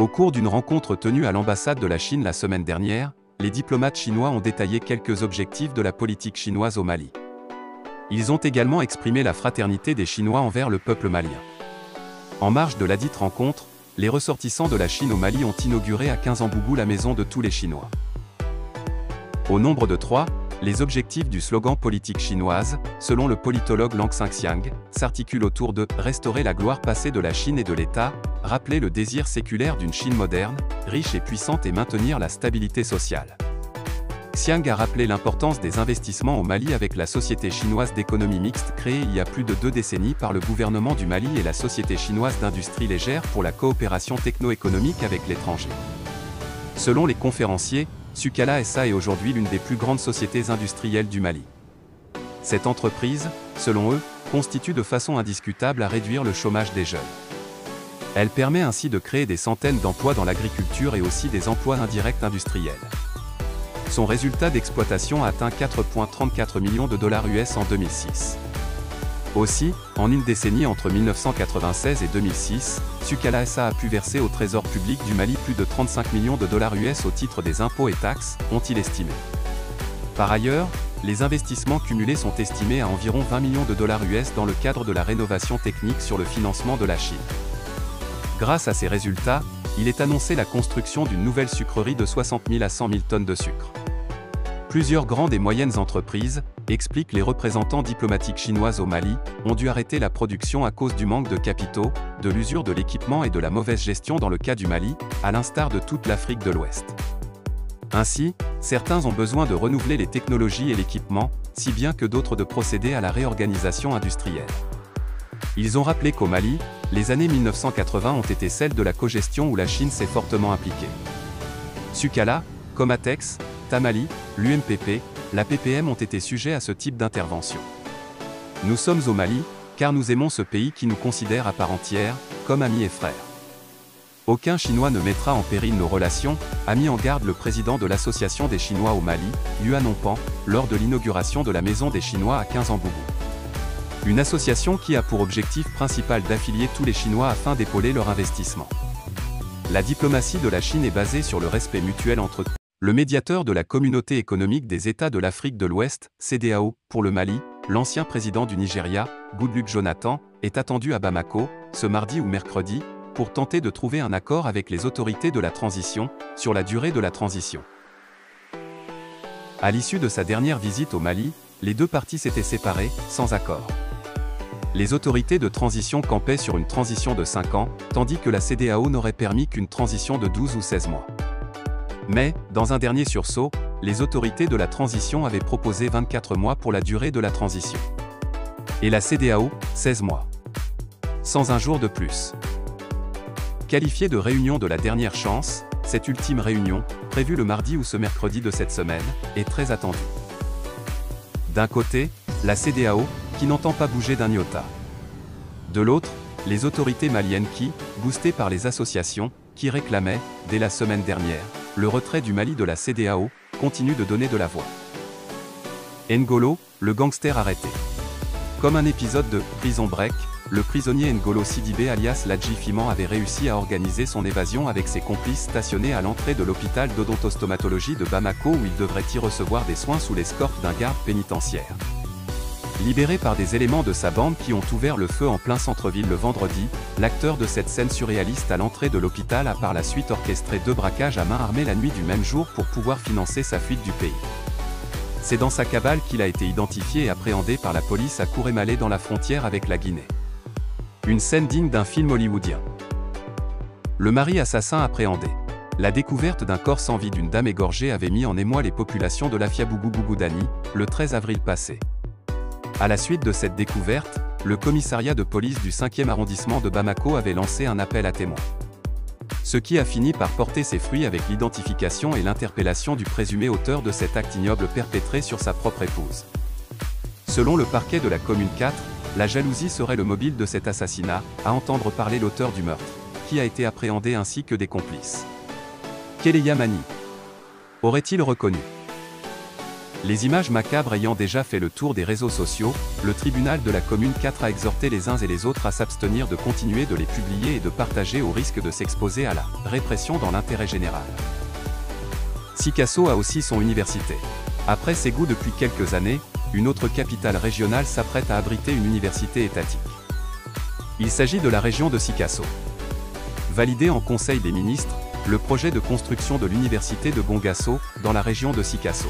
Au cours d'une rencontre tenue à l'ambassade de la Chine la semaine dernière, les diplomates chinois ont détaillé quelques objectifs de la politique chinoise au Mali. Ils ont également exprimé la fraternité des Chinois envers le peuple malien. En marge de ladite rencontre, les ressortissants de la Chine au Mali ont inauguré à Kinzambougou la maison de tous les Chinois. Au nombre de 3, les objectifs du slogan politique chinoise, selon le politologue Lang Xingxiang, s'articulent autour de « restaurer la gloire passée de la Chine et de l'État », rappeler le désir séculaire d'une Chine moderne, riche et puissante et maintenir la stabilité sociale. Xiang a rappelé l'importance des investissements au Mali avec la Société chinoise d'économie mixte créée il y a plus de 2 décennies par le gouvernement du Mali et la Société chinoise d'industrie légère pour la coopération techno-économique avec l'étranger. Selon les conférenciers, Sukala SA est aujourd'hui l'une des plus grandes sociétés industrielles du Mali. Cette entreprise, selon eux, constitue de façon indiscutable à réduire le chômage des jeunes. Elle permet ainsi de créer des centaines d'emplois dans l'agriculture et aussi des emplois indirects industriels. Son résultat d'exploitation a atteint 4,34 millions de dollars US en 2006. Aussi, en une décennie entre 1996 et 2006, Sukala SA a pu verser au trésor public du Mali plus de 35 millions de dollars US au titre des impôts et taxes, ont-ils estimé. Par ailleurs, les investissements cumulés sont estimés à environ 20 millions de dollars US dans le cadre de la rénovation technique sur le financement de la Chine. Grâce à ces résultats, il est annoncé la construction d'une nouvelle sucrerie de 60 000 à 100 000 tonnes de sucre. Plusieurs grandes et moyennes entreprises, expliquent les représentants diplomatiques chinoises au Mali, ont dû arrêter la production à cause du manque de capitaux, de l'usure de l'équipement et de la mauvaise gestion dans le cas du Mali, à l'instar de toute l'Afrique de l'Ouest. Ainsi, certains ont besoin de renouveler les technologies et l'équipement, si bien que d'autres de procéder à la réorganisation industrielle. Ils ont rappelé qu'au Mali, les années 1980 ont été celles de la cogestion où la Chine s'est fortement impliquée. Sukala, Comatex, Tamali, l'UMPP, la PPM ont été sujets à ce type d'intervention. Nous sommes au Mali, car nous aimons ce pays qui nous considère à part entière, comme amis et frères. Aucun Chinois ne mettra en péril nos relations, a mis en garde le président de l'Association des Chinois au Mali, Yuan Onpan, lors de l'inauguration de la Maison des Chinois à Kinzambougou. Une association qui a pour objectif principal d'affilier tous les Chinois afin d'épauler leur investissement. La diplomatie de la Chine est basée sur le respect mutuel entre le médiateur de la Communauté économique des États de l'Afrique de l'Ouest, CEDEAO, pour le Mali, l'ancien président du Nigeria, Goodluck Jonathan, est attendu à Bamako, ce mardi ou mercredi, pour tenter de trouver un accord avec les autorités de la transition, sur la durée de la transition. À l'issue de sa dernière visite au Mali, les deux parties s'étaient séparées, sans accord. Les autorités de transition campaient sur une transition de 5 ans, tandis que la CEDEAO n'aurait permis qu'une transition de 12 ou 16 mois. Mais, dans un dernier sursaut, les autorités de la transition avaient proposé 24 mois pour la durée de la transition. Et la CEDEAO, 16 mois. Sans un jour de plus. Qualifiée de réunion de la dernière chance, cette ultime réunion, prévue le mardi ou ce mercredi de cette semaine, est très attendue. D'un côté, la CEDEAO, qui n'entend pas bouger d'un iota. De l'autre, les autorités maliennes qui, boostées par les associations, qui réclamaient, dès la semaine dernière, le retrait du Mali de la CEDEAO, continuent de donner de la voix. N'Golo, le gangster arrêté. Comme un épisode de « Prison Break », le prisonnier N'Golo Sidibé alias Ladji Fiman avait réussi à organiser son évasion avec ses complices stationnés à l'entrée de l'hôpital d'odontostomatologie de Bamako où il devrait y recevoir des soins sous l'escorte d'un garde pénitentiaire. Libéré par des éléments de sa bande qui ont ouvert le feu en plein centre-ville le vendredi, l'acteur de cette scène surréaliste à l'entrée de l'hôpital a par la suite orchestré 2 braquages à main armée la nuit du même jour pour pouvoir financer sa fuite du pays. C'est dans sa cabale qu'il a été identifié et appréhendé par la police à Kourémalé dans la frontière avec la Guinée. Une scène digne d'un film hollywoodien. Le mari assassin appréhendé. La découverte d'un corps sans vie d'une dame égorgée avait mis en émoi les populations de l'Afia-Bougou-Bougou-Dani, le 13 avril passé. À la suite de cette découverte, le commissariat de police du 5e arrondissement de Bamako avait lancé un appel à témoins. Ce qui a fini par porter ses fruits avec l'identification et l'interpellation du présumé auteur de cet acte ignoble perpétré sur sa propre épouse. Selon le parquet de la commune 4, la jalousie serait le mobile de cet assassinat, à entendre parler l'auteur du meurtre, qui a été appréhendé ainsi que des complices. Kéléa Mani aurait-il reconnu? Les images macabres ayant déjà fait le tour des réseaux sociaux, le tribunal de la commune 4 a exhorté les uns et les autres à s'abstenir de continuer de les publier et de partager au risque de s'exposer à la répression dans l'intérêt général. Sikasso a aussi son université. Après Ségou depuis quelques années, une autre capitale régionale s'apprête à abriter une université étatique. Il s'agit de la région de Sikasso. Validé en Conseil des ministres, le projet de construction de l'université de Bongasso, dans la région de Sikasso.